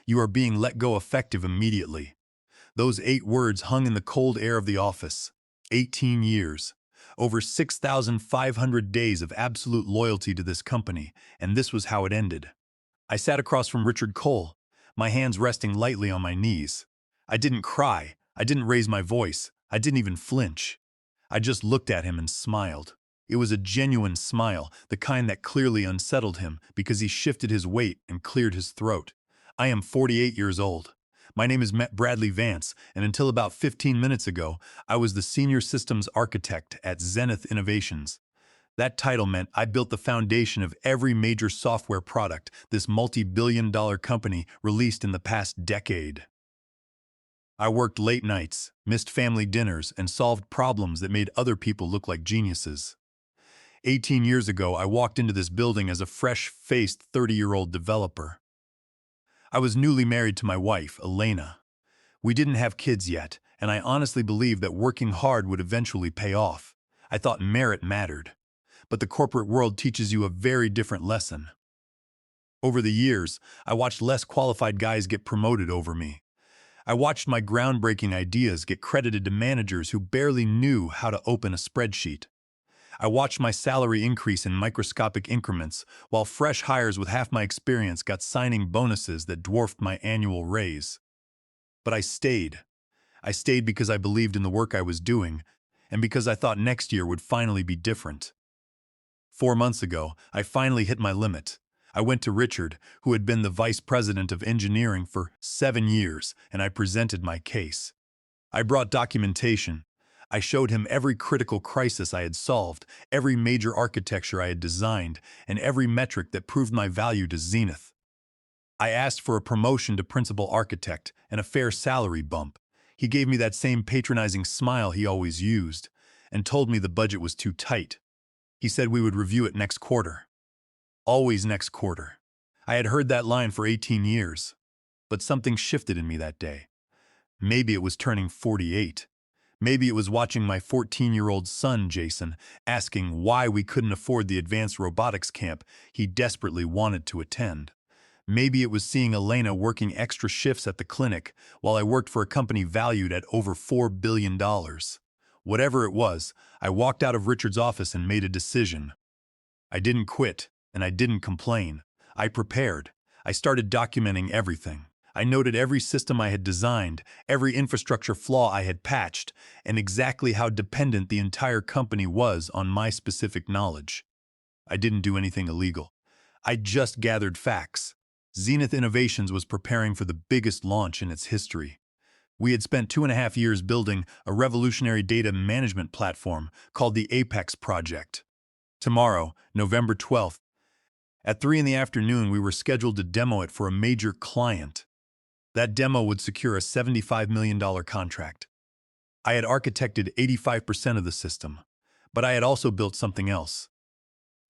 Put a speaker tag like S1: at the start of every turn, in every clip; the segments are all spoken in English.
S1: You are being let go effective immediately. Those 8 words hung in the cold air of the office. 18 years. Over 6,500 days of absolute loyalty to this company, and this was how it ended. I sat across from Richard Cole, my hands resting lightly on my knees. I didn't cry. I didn't raise my voice. I didn't even flinch. I just looked at him and smiled. It was a genuine smile, the kind that clearly unsettled him because he shifted his weight and cleared his throat. I am 48 years old. My name is Matt Bradley Vance, and until about 15 minutes ago, I was the Senior Systems Architect at Zenith Innovations. That title meant I built the foundation of every major software product this multi-billion-dollar company released in the past decade. I worked late nights, missed family dinners, and solved problems that made other people look like geniuses. 18 years ago, I walked into this building as a fresh-faced 30-year-old developer. I was newly married to my wife, Elena. We didn't have kids yet, and I honestly believed that working hard would eventually pay off. I thought merit mattered. But the corporate world teaches you a very different lesson. Over the years, I watched less qualified guys get promoted over me. I watched my groundbreaking ideas get credited to managers who barely knew how to open a spreadsheet. I watched my salary increase in microscopic increments, while fresh hires with half my experience got signing bonuses that dwarfed my annual raise. But I stayed. I stayed because I believed in the work I was doing, and because I thought next year would finally be different. 4 months ago, I finally hit my limit. I went to Richard, who had been the vice president of engineering for 7 years, and I presented my case. I brought documentation. I showed him every critical crisis I had solved, every major architecture I had designed, and every metric that proved my value to Zenith. I asked for a promotion to principal architect and a fair salary bump. He gave me that same patronizing smile he always used, and told me the budget was too tight. He said we would review it next quarter. Always next quarter. I had heard that line for 18 years, but something shifted in me that day. Maybe it was turning 48. Maybe it was watching my 14-year-old son, Jason, asking why we couldn't afford the advanced robotics camp he desperately wanted to attend. Maybe it was seeing Elena working extra shifts at the clinic while I worked for a company valued at over $4 billion. Whatever it was, I walked out of Richard's office and made a decision. I didn't quit, and I didn't complain. I prepared. I started documenting everything. I noted every system I had designed, every infrastructure flaw I had patched, and exactly how dependent the entire company was on my specific knowledge. I didn't do anything illegal. I just gathered facts. Zenith Innovations was preparing for the biggest launch in its history. We had spent 2.5 years building a revolutionary data management platform called the Apex Project. Tomorrow, November 12th, at 3 in the afternoon, we were scheduled to demo it for a major client. That demo would secure a $75 million contract. I had architected 85% of the system, but I had also built something else.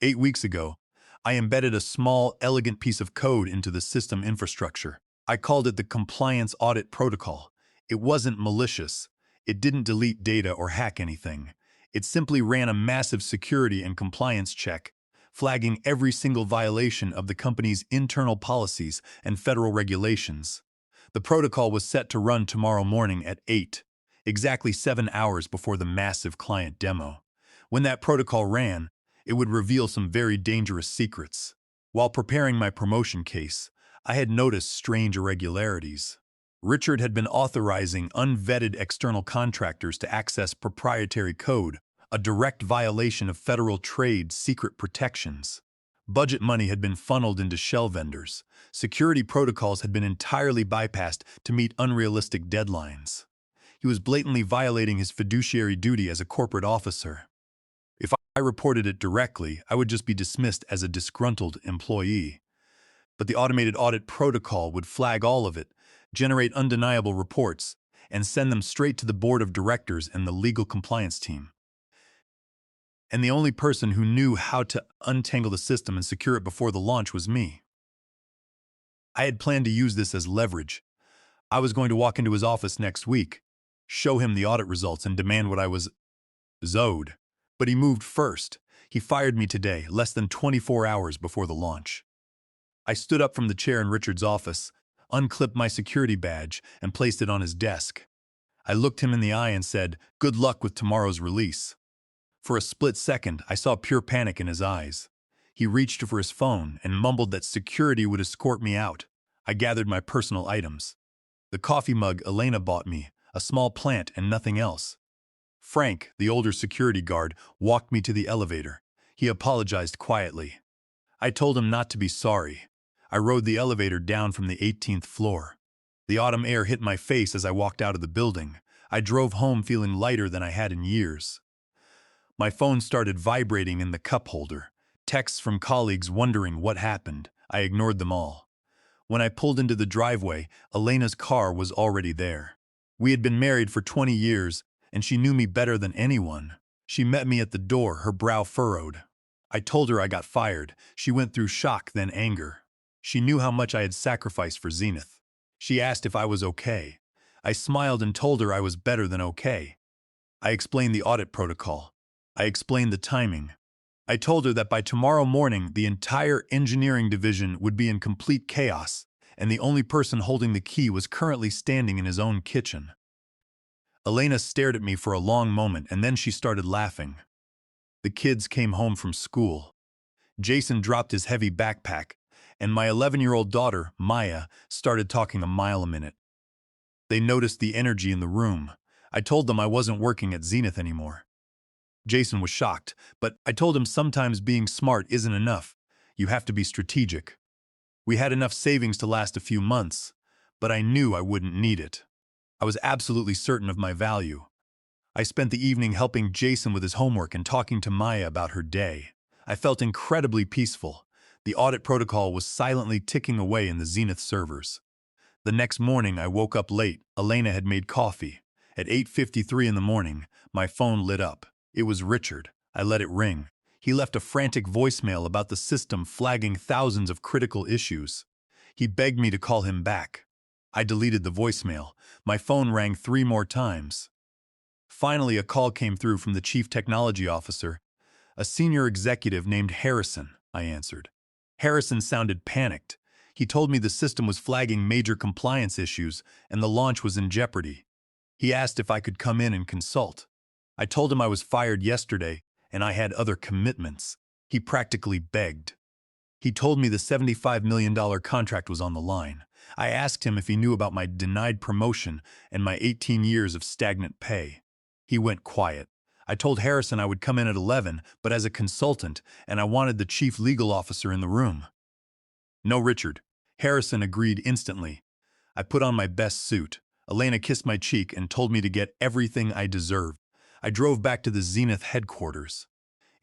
S1: 8 weeks ago, I embedded a small, elegant piece of code into the system infrastructure. I called it the Compliance Audit Protocol. It wasn't malicious. It didn't delete data or hack anything. It simply ran a massive security and compliance check, flagging every single violation of the company's internal policies and federal regulations. The protocol was set to run tomorrow morning at 8, exactly 7 hours before the massive client demo. When that protocol ran, it would reveal some very dangerous secrets. While preparing my promotion case, I had noticed strange irregularities. Richard had been authorizing unvetted external contractors to access proprietary code, a direct violation of federal trade secret protections. Budget money had been funneled into shell vendors. Security protocols had been entirely bypassed to meet unrealistic deadlines. He was blatantly violating his fiduciary duty as a corporate officer. If I reported it directly, I would just be dismissed as a disgruntled employee. But the automated audit protocol would flag all of it, generate undeniable reports, and send them straight to the board of directors and the legal compliance team. And the only person who knew how to untangle the system and secure it before the launch was me. I had planned to use this as leverage. I was going to walk into his office next week, show him the audit results, and demand what I was owed. But he moved first. He fired me today, less than 24 hours before the launch. I stood up from the chair in Richard's office, unclipped my security badge, and placed it on his desk. I looked him in the eye and said, "Good luck with tomorrow's release." For a split second, I saw pure panic in his eyes. He reached for his phone and mumbled that security would escort me out. I gathered my personal items. The coffee mug Elena bought me, a small plant, and nothing else. Frank, the older security guard, walked me to the elevator. He apologized quietly. I told him not to be sorry. I rode the elevator down from the 18th floor. The autumn air hit my face as I walked out of the building. I drove home feeling lighter than I had in years. My phone started vibrating in the cup holder. Texts from colleagues wondering what happened. I ignored them all. When I pulled into the driveway, Elena's car was already there. We had been married for 20 years, and she knew me better than anyone. She met me at the door, her brow furrowed. I told her I got fired. She went through shock, then anger. She knew how much I had sacrificed for Zenith. She asked if I was okay. I smiled and told her I was better than okay. I explained the audit protocol. I explained the timing. I told her that by tomorrow morning, the entire engineering division would be in complete chaos, and the only person holding the key was currently standing in his own kitchen. Elena stared at me for a long moment, and then she started laughing. The kids came home from school. Jason dropped his heavy backpack, and my 11-year-old daughter, Maya, started talking a mile a minute. They noticed the energy in the room. I told them I wasn't working at Zenith anymore. Jason was shocked, but I told him sometimes being smart isn't enough. You have to be strategic. We had enough savings to last a few months, but I knew I wouldn't need it. I was absolutely certain of my value. I spent the evening helping Jason with his homework and talking to Maya about her day. I felt incredibly peaceful. The audit protocol was silently ticking away in the Zenith servers. The next morning, I woke up late. Elena had made coffee. At 8:53 in the morning, my phone lit up. It was Richard. I let it ring. He left a frantic voicemail about the system flagging thousands of critical issues. He begged me to call him back. I deleted the voicemail. My phone rang 3 more times. Finally, a call came through from the chief technology officer, a senior executive named Harrison. I answered. Harrison sounded panicked. He told me the system was flagging major compliance issues and the launch was in jeopardy. He asked if I could come in and consult. I told him I was fired yesterday and I had other commitments. He practically begged. He told me the $75 million contract was on the line. I asked him if he knew about my denied promotion and my 18 years of stagnant pay. He went quiet. I told Harrison I would come in at 11, but as a consultant, and I wanted the chief legal officer in the room. No, Richard. Harrison agreed instantly. I put on my best suit. Elena kissed my cheek and told me to get everything I deserved. I drove back to the Zenith headquarters.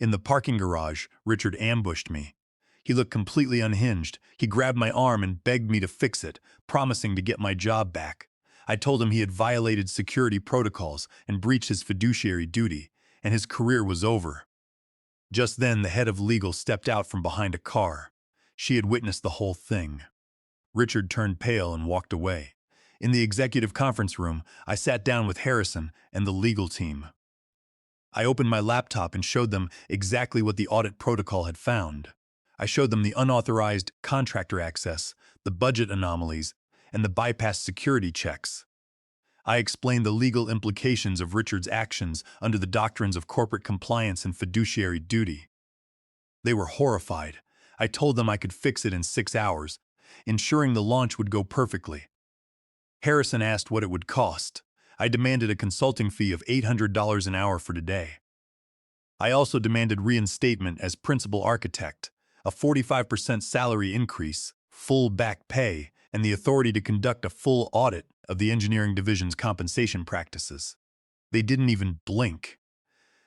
S1: In the parking garage, Richard ambushed me. He looked completely unhinged. He grabbed my arm and begged me to fix it, promising to get my job back. I told him he had violated security protocols and breached his fiduciary duty, and his career was over. Just then, the head of legal stepped out from behind a car. She had witnessed the whole thing. Richard turned pale and walked away. In the executive conference room, I sat down with Harrison and the legal team. I opened my laptop and showed them exactly what the audit protocol had found. I showed them the unauthorized contractor access, the budget anomalies, and the bypass security checks. I explained the legal implications of Richard's actions under the doctrines of corporate compliance and fiduciary duty. They were horrified. I told them I could fix it in 6 hours, ensuring the launch would go perfectly. Harrison asked what it would cost. I demanded a consulting fee of $800 an hour for today. I also demanded reinstatement as principal architect, a 45% salary increase, full back pay, and the authority to conduct a full audit of the engineering division's compensation practices. They didn't even blink.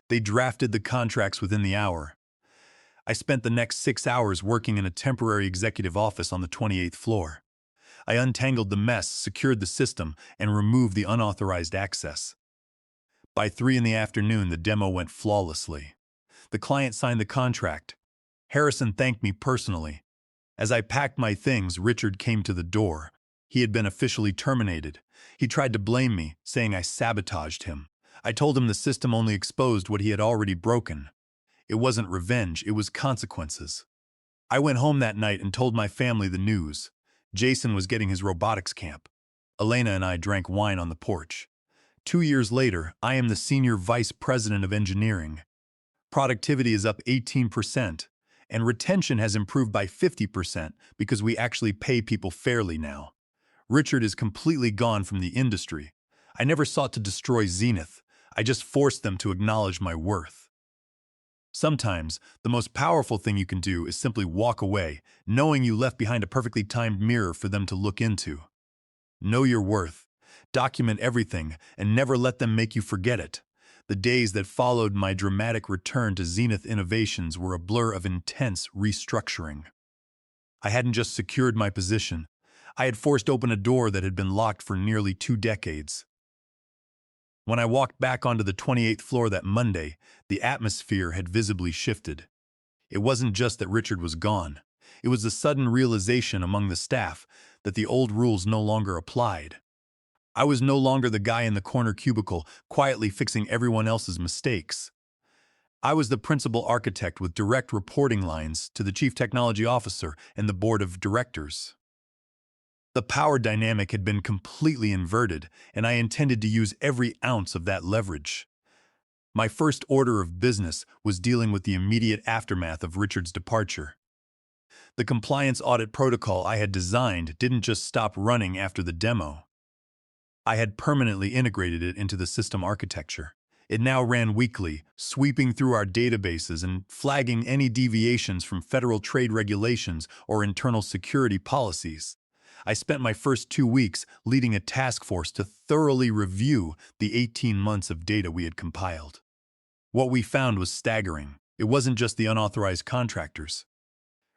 S1: They drafted the contracts within the hour. I spent the next 6 hours working in a temporary executive office on the 28th floor. I untangled the mess, secured the system, and removed the unauthorized access. By 3 in the afternoon, the demo went flawlessly. The client signed the contract. Harrison thanked me personally. As I packed my things, Richard came to the door. He had been officially terminated. He tried to blame me, saying I sabotaged him. I told him the system only exposed what he had already broken. It wasn't revenge, it was consequences. I went home that night and told my family the news. Jason was getting his robotics camp. Elena and I drank wine on the porch. 2 years later, I am the senior vice president of engineering. Productivity is up 18%, and retention has improved by 50% because we actually pay people fairly now. Richard is completely gone from the industry. I never sought to destroy Zenith. I just forced them to acknowledge my worth. Sometimes, the most powerful thing you can do is simply walk away, knowing you left behind a perfectly timed mirror for them to look into. Know your worth. Document everything, and never let them make you forget it. The days that followed my dramatic return to Zenith Innovations were a blur of intense restructuring. I hadn't just secured my position. I had forced open a door that had been locked for nearly 2 decades. When I walked back onto the 28th floor that Monday, the atmosphere had visibly shifted. It wasn't just that Richard was gone. It was the sudden realization among the staff that the old rules no longer applied. I was no longer the guy in the corner cubicle, quietly fixing everyone else's mistakes. I was the principal architect with direct reporting lines to the chief technology officer and the board of directors. The power dynamic had been completely inverted, and I intended to use every ounce of that leverage. My first order of business was dealing with the immediate aftermath of Richard's departure. The compliance audit protocol I had designed didn't just stop running after the demo. I had permanently integrated it into the system architecture. It now ran weekly, sweeping through our databases and flagging any deviations from federal trade regulations or internal security policies. I spent my first 2 weeks leading a task force to thoroughly review the 18 months of data we had compiled. What we found was staggering. It wasn't just the unauthorized contractors.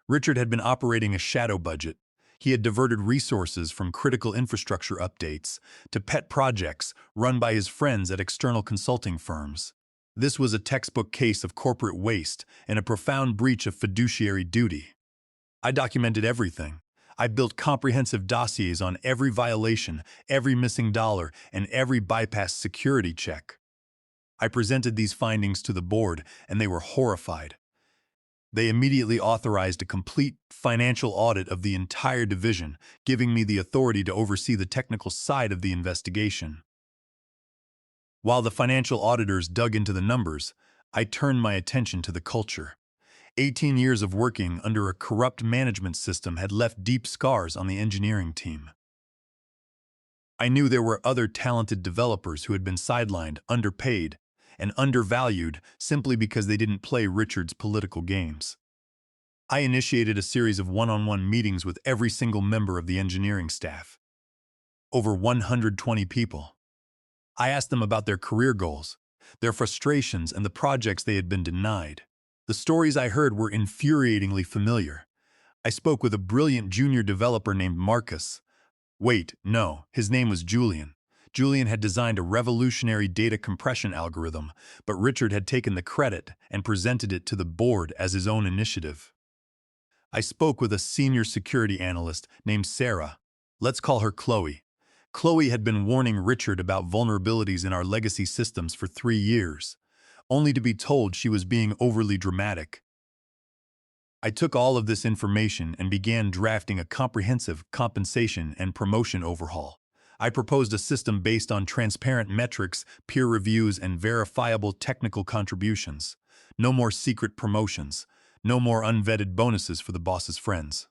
S1: Richard had been operating a shadow budget. He had diverted resources from critical infrastructure updates to pet projects run by his friends at external consulting firms. This was a textbook case of corporate waste and a profound breach of fiduciary duty. I documented everything. I built comprehensive dossiers on every violation, every missing dollar, and every bypassed security check. I presented these findings to the board, and they were horrified. They immediately authorized a complete financial audit of the entire division, giving me the authority to oversee the technical side of the investigation. While the financial auditors dug into the numbers, I turned my attention to the culture. 18 years of working under a corrupt management system had left deep scars on the engineering team. I knew there were other talented developers who had been sidelined, underpaid, and undervalued simply because they didn't play Richard's political games. I initiated a series of one-on-one meetings with every single member of the engineering staff. Over 120 people. I asked them about their career goals, their frustrations, and the projects they had been denied. The stories I heard were infuriatingly familiar. I spoke with a brilliant junior developer named Marcus. Wait, no, his name was Julian. Julian had designed a revolutionary data compression algorithm, but Richard had taken the credit and presented it to the board as his own initiative. I spoke with a senior security analyst named Sarah. Let's call her Chloe. Chloe had been warning Richard about vulnerabilities in our legacy systems for 3 years, only to be told she was being overly dramatic. I took all of this information and began drafting a comprehensive compensation and promotion overhaul. I proposed a system based on transparent metrics, peer reviews, and verifiable technical contributions. No more secret promotions. No more unvetted bonuses for the boss's friends.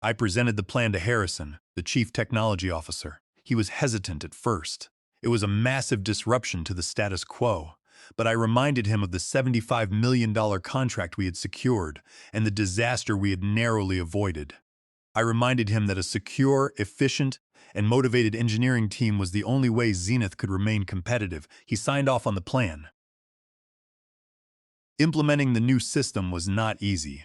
S1: I presented the plan to Harrison, the chief technology officer. He was hesitant at first. It was a massive disruption to the status quo. But I reminded him of the $75 million contract we had secured and the disaster we had narrowly avoided. I reminded him that a secure, efficient, and motivated engineering team was the only way Zenith could remain competitive. He signed off on the plan. Implementing the new system was not easy.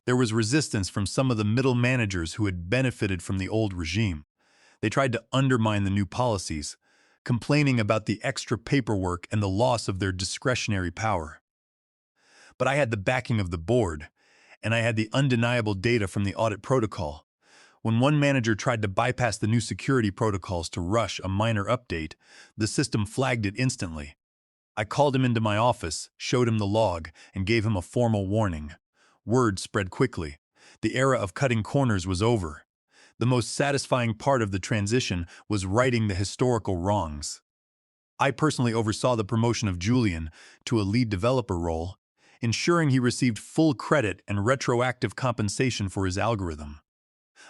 S1: There was resistance from some of the middle managers who had benefited from the old regime. They tried to undermine the new policies, complaining about the extra paperwork and the loss of their discretionary power. But I had the backing of the board, and I had the undeniable data from the audit protocol. When one manager tried to bypass the new security protocols to rush a minor update, the system flagged it instantly. I called him into my office, showed him the log, and gave him a formal warning. Word spread quickly. The era of cutting corners was over. The most satisfying part of the transition was righting the historical wrongs. I personally oversaw the promotion of Julian to a lead developer role, ensuring he received full credit and retroactive compensation for his algorithm.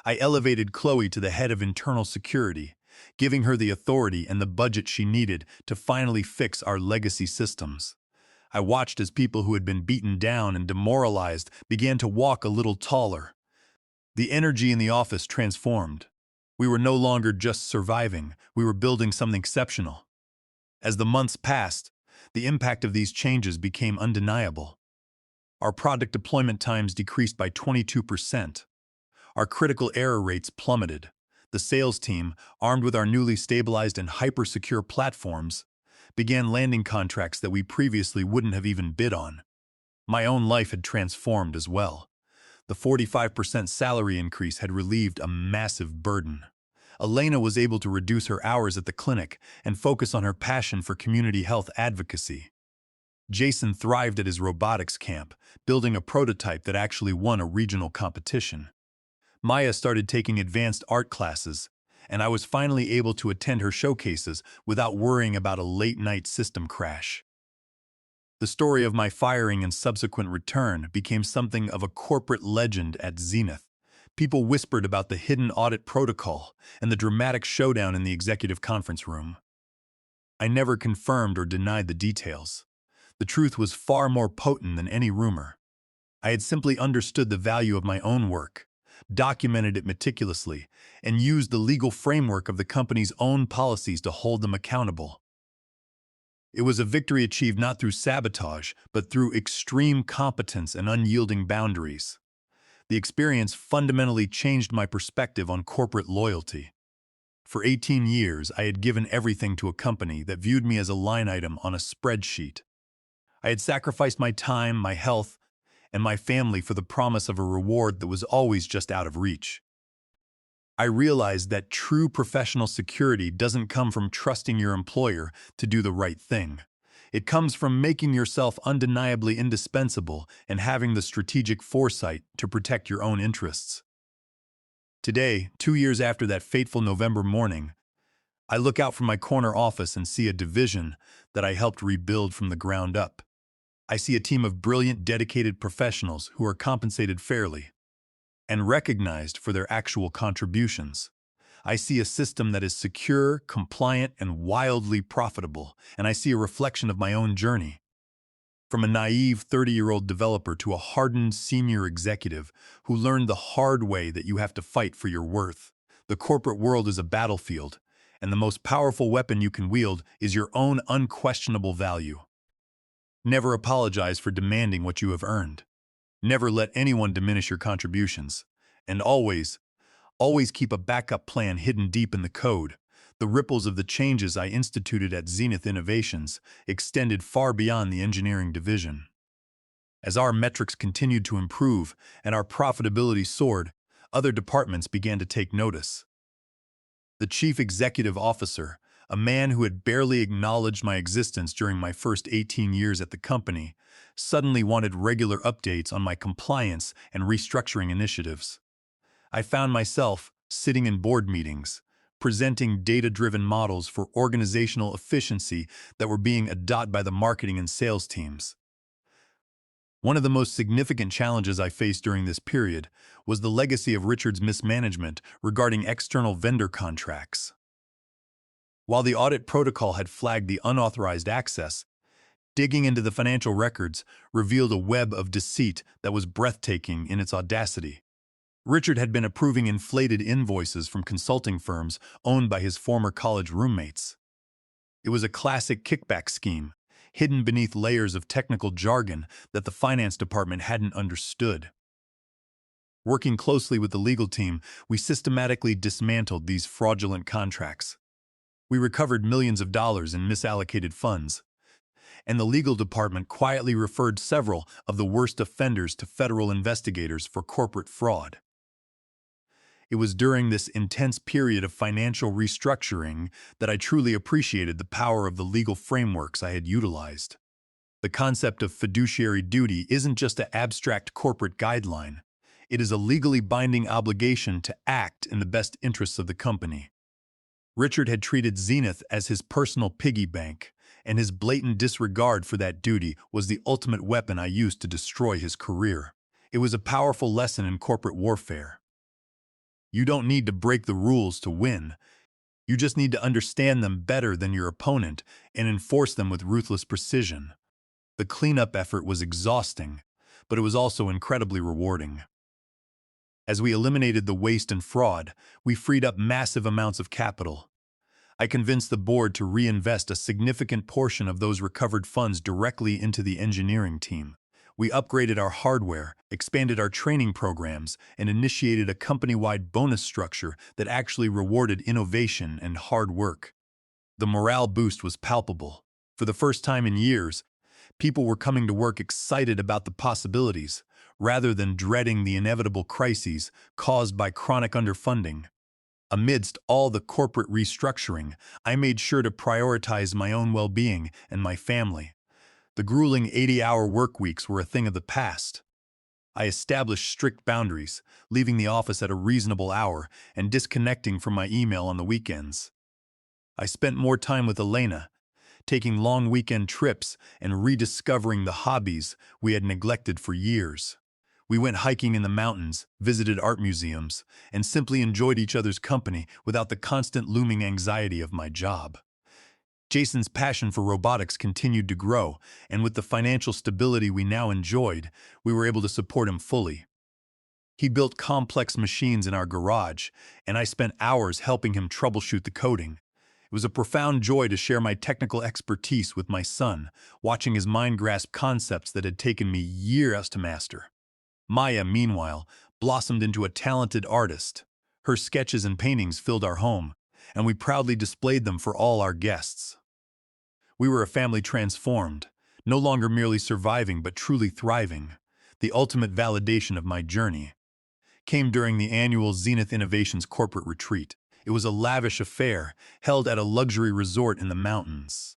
S1: I elevated Chloe to the head of internal security, giving her the authority and the budget she needed to finally fix our legacy systems. I watched as people who had been beaten down and demoralized began to walk a little taller. The energy in the office transformed. We were no longer just surviving, we were building something exceptional. As the months passed, the impact of these changes became undeniable. Our product deployment times decreased by 22%. Our critical error rates plummeted. The sales team, armed with our newly stabilized and hyper-secure platforms, began landing contracts that we previously wouldn't have even bid on. My own life had transformed as well. The 45% salary increase had relieved a massive burden. Elena was able to reduce her hours at the clinic and focus on her passion for community health advocacy. Jason thrived at his robotics camp, building a prototype that actually won a regional competition. Maya started taking advanced art classes, and I was finally able to attend her showcases without worrying about a late-night system crash. The story of my firing and subsequent return became something of a corporate legend at Zenith. People whispered about the hidden audit protocol and the dramatic showdown in the executive conference room. I never confirmed or denied the details. The truth was far more potent than any rumor. I had simply understood the value of my own work, documented it meticulously, and used the legal framework of the company's own policies to hold them accountable. It was a victory achieved not through sabotage, but through extreme competence and unyielding boundaries. The experience fundamentally changed my perspective on corporate loyalty. For 18 years, I had given everything to a company that viewed me as a line item on a spreadsheet. I had sacrificed my time, my health, and my family for the promise of a reward that was always just out of reach. I realized that true professional security doesn't come from trusting your employer to do the right thing. It comes from making yourself undeniably indispensable and having the strategic foresight to protect your own interests. Today, 2 years after that fateful November morning, I look out from my corner office and see a division that I helped rebuild from the ground up. I see a team of brilliant, dedicated professionals who are compensated fairly and recognized for their actual contributions. I see a system that is secure, compliant, and wildly profitable, and I see a reflection of my own journey. From a naive 30-year-old developer to a hardened senior executive who learned the hard way that you have to fight for your worth. The corporate world is a battlefield, and the most powerful weapon you can wield is your own unquestionable value. Never apologize for demanding what you have earned. Never let anyone diminish your contributions. And always keep a backup plan hidden deep in the code. The ripples of the changes I instituted at Zenith Innovations extended far beyond the engineering division. As our metrics continued to improve and our profitability soared, other departments began to take notice. The chief executive officer, a man who had barely acknowledged my existence during my first 18 years at the company, suddenly wanted regular updates on my compliance and restructuring initiatives. I found myself sitting in board meetings, presenting data-driven models for organizational efficiency that were being adopted by the marketing and sales teams. One of the most significant challenges I faced during this period was the legacy of Richard's mismanagement regarding external vendor contracts. While the audit protocol had flagged the unauthorized access, digging into the financial records revealed a web of deceit that was breathtaking in its audacity. Richard had been approving inflated invoices from consulting firms owned by his former college roommates. It was a classic kickback scheme, hidden beneath layers of technical jargon that the finance department hadn't understood. Working closely with the legal team, we systematically dismantled these fraudulent contracts. We recovered millions of dollars in misallocated funds, and the legal department quietly referred several of the worst offenders to federal investigators for corporate fraud. It was during this intense period of financial restructuring that I truly appreciated the power of the legal frameworks I had utilized. The concept of fiduciary duty isn't just an abstract corporate guideline. It is a legally binding obligation to act in the best interests of the company. Richard had treated Zenith as his personal piggy bank, and his blatant disregard for that duty was the ultimate weapon I used to destroy his career. It was a powerful lesson in corporate warfare. You don't need to break the rules to win. You just need to understand them better than your opponent and enforce them with ruthless precision. The cleanup effort was exhausting, but it was also incredibly rewarding. As we eliminated the waste and fraud, we freed up massive amounts of capital. I convinced the board to reinvest a significant portion of those recovered funds directly into the engineering team. We upgraded our hardware, expanded our training programs, and initiated a company-wide bonus structure that actually rewarded innovation and hard work. The morale boost was palpable. For the first time in years, people were coming to work excited about the possibilities, rather than dreading the inevitable crises caused by chronic underfunding. Amidst all the corporate restructuring, I made sure to prioritize my own well-being and my family. The grueling 80-hour work weeks were a thing of the past. I established strict boundaries, leaving the office at a reasonable hour and disconnecting from my email on the weekends. I spent more time with Elena, taking long weekend trips and rediscovering the hobbies we had neglected for years. We went hiking in the mountains, visited art museums, and simply enjoyed each other's company without the constant looming anxiety of my job. Jason's passion for robotics continued to grow, and with the financial stability we now enjoyed, we were able to support him fully. He built complex machines in our garage, and I spent hours helping him troubleshoot the coding. It was a profound joy to share my technical expertise with my son, watching his mind grasp concepts that had taken me years to master. Maya, meanwhile, blossomed into a talented artist. Her sketches and paintings filled our home, and we proudly displayed them for all our guests. We were a family transformed, no longer merely surviving but truly thriving. The ultimate validation of my journey came during the annual Zenith Innovations corporate retreat. It was a lavish affair, held at a luxury resort in the mountains.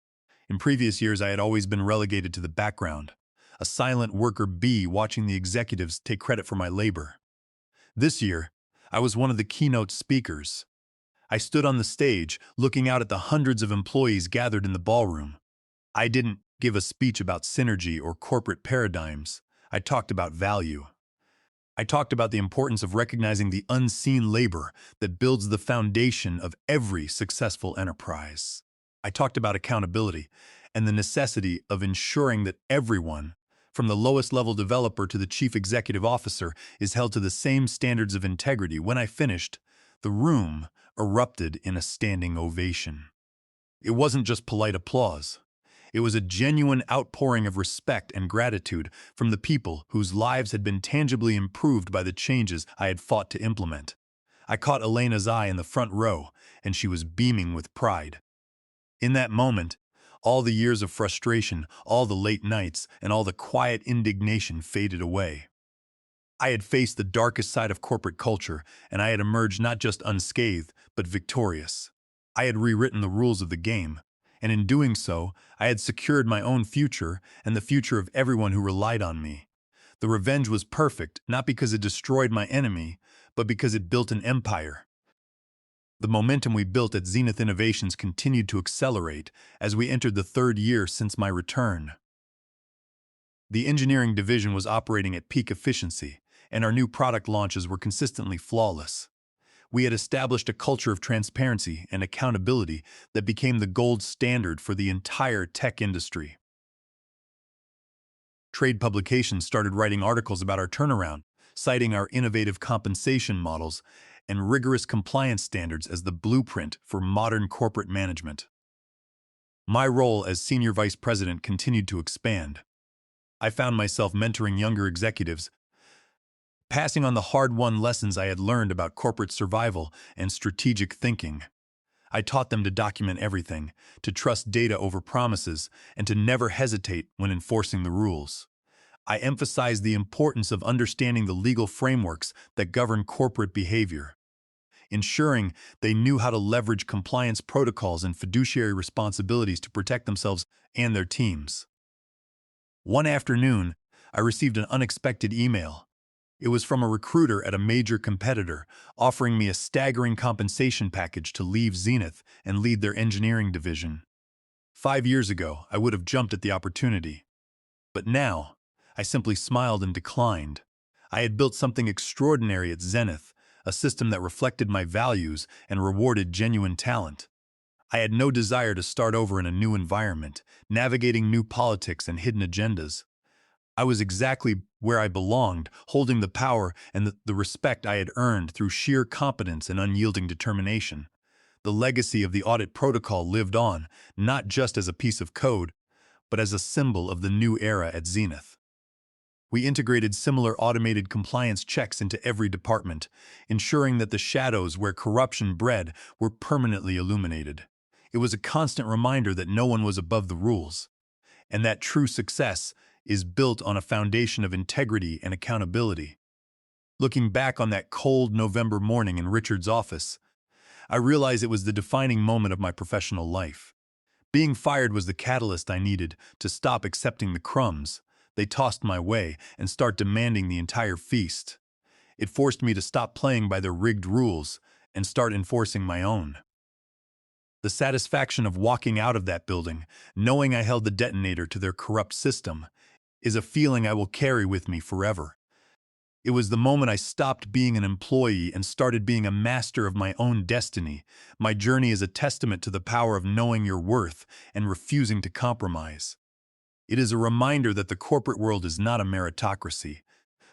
S1: In previous years, I had always been relegated to the background, a silent worker bee watching the executives take credit for my labor. This year, I was one of the keynote speakers. I stood on the stage, looking out at the hundreds of employees gathered in the ballroom. I didn't give a speech about synergy or corporate paradigms. I talked about value. I talked about the importance of recognizing the unseen labor that builds the foundation of every successful enterprise. I talked about accountability and the necessity of ensuring that everyone, from the lowest level developer to the chief executive officer, is held to the same standards of integrity. When I finished, the room erupted in a standing ovation. It wasn't just polite applause. It was a genuine outpouring of respect and gratitude from the people whose lives had been tangibly improved by the changes I had fought to implement. I caught Elena's eye in the front row, and she was beaming with pride. In that moment, all the years of frustration, all the late nights, and all the quiet indignation faded away. I had faced the darkest side of corporate culture, and I had emerged not just unscathed, but victorious. I had rewritten the rules of the game, and in doing so, I had secured my own future and the future of everyone who relied on me. The revenge was perfect, not because it destroyed my enemy, but because it built an empire. The momentum we built at Zenith Innovations continued to accelerate as we entered the third year since my return. The engineering division was operating at peak efficiency, and our new product launches were consistently flawless. We had established a culture of transparency and accountability that became the gold standard for the entire tech industry. Trade publications started writing articles about our turnaround, citing our innovative compensation models and rigorous compliance standards as the blueprint for modern corporate management. My role as Senior Vice President continued to expand. I found myself mentoring younger executives, passing on the hard-won lessons I had learned about corporate survival and strategic thinking. I taught them to document everything, to trust data over promises, and to never hesitate when enforcing the rules. I emphasized the importance of understanding the legal frameworks that govern corporate behavior, ensuring they knew how to leverage compliance protocols and fiduciary responsibilities to protect themselves and their teams. One afternoon, I received an unexpected email. It was from a recruiter at a major competitor, offering me a staggering compensation package to leave Zenith and lead their engineering division. 5 years ago, I would have jumped at the opportunity. But now, I simply smiled and declined. I had built something extraordinary at Zenith, a system that reflected my values and rewarded genuine talent. I had no desire to start over in a new environment, navigating new politics and hidden agendas. I was exactly where I belonged, holding the power and the respect I had earned through sheer competence and unyielding determination. The legacy of the audit protocol lived on, not just as a piece of code, but as a symbol of the new era at Zenith. We integrated similar automated compliance checks into every department, ensuring that the shadows where corruption bred were permanently illuminated. It was a constant reminder that no one was above the rules, and that true success is built on a foundation of integrity and accountability. Looking back on that cold November morning in Richard's office, I realized it was the defining moment of my professional life. Being fired was the catalyst I needed to stop accepting the crumbs they tossed my way and start demanding the entire feast. It forced me to stop playing by their rigged rules and start enforcing my own. The satisfaction of walking out of that building, knowing I held the detonator to their corrupt system, is a feeling I will carry with me forever. It was the moment I stopped being an employee and started being a master of my own destiny. My journey is a testament to the power of knowing your worth and refusing to compromise. It is a reminder that the corporate world is not a meritocracy,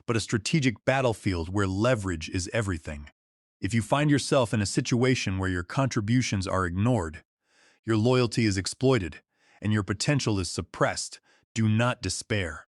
S1: but a strategic battlefield where leverage is everything. If you find yourself in a situation where your contributions are ignored, your loyalty is exploited, and your potential is suppressed, do not despair.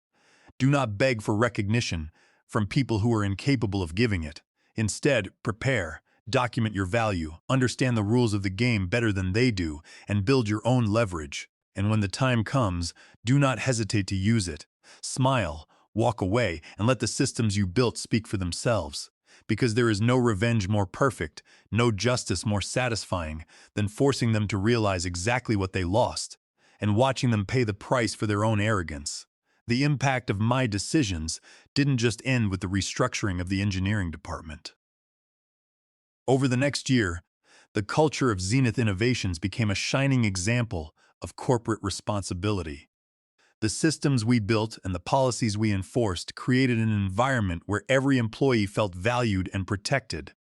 S1: Do not beg for recognition from people who are incapable of giving it. Instead, prepare, document your value, understand the rules of the game better than they do, and build your own leverage. And when the time comes, do not hesitate to use it. Smile, walk away, and let the systems you built speak for themselves. Because there is no revenge more perfect, no justice more satisfying than forcing them to realize exactly what they lost and watching them pay the price for their own arrogance. The impact of my decisions didn't just end with the restructuring of the engineering department. Over the next year, the culture of Zenith Innovations became a shining example of corporate responsibility. The systems we built and the policies we enforced created an environment where every employee felt valued and protected.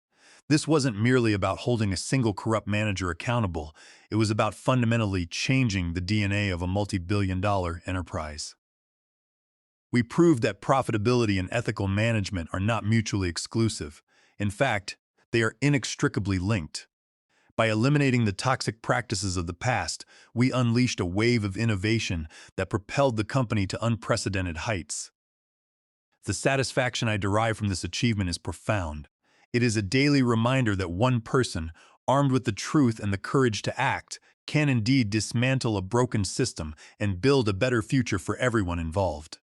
S1: This wasn't merely about holding a single corrupt manager accountable, it was about fundamentally changing the DNA of a multi-billion-dollar enterprise. We proved that profitability and ethical management are not mutually exclusive. In fact, they are inextricably linked. By eliminating the toxic practices of the past, we unleashed a wave of innovation that propelled the company to unprecedented heights. The satisfaction I derive from this achievement is profound. It is a daily reminder that one person, armed with the truth and the courage to act, can indeed dismantle a broken system and build a better future for everyone involved.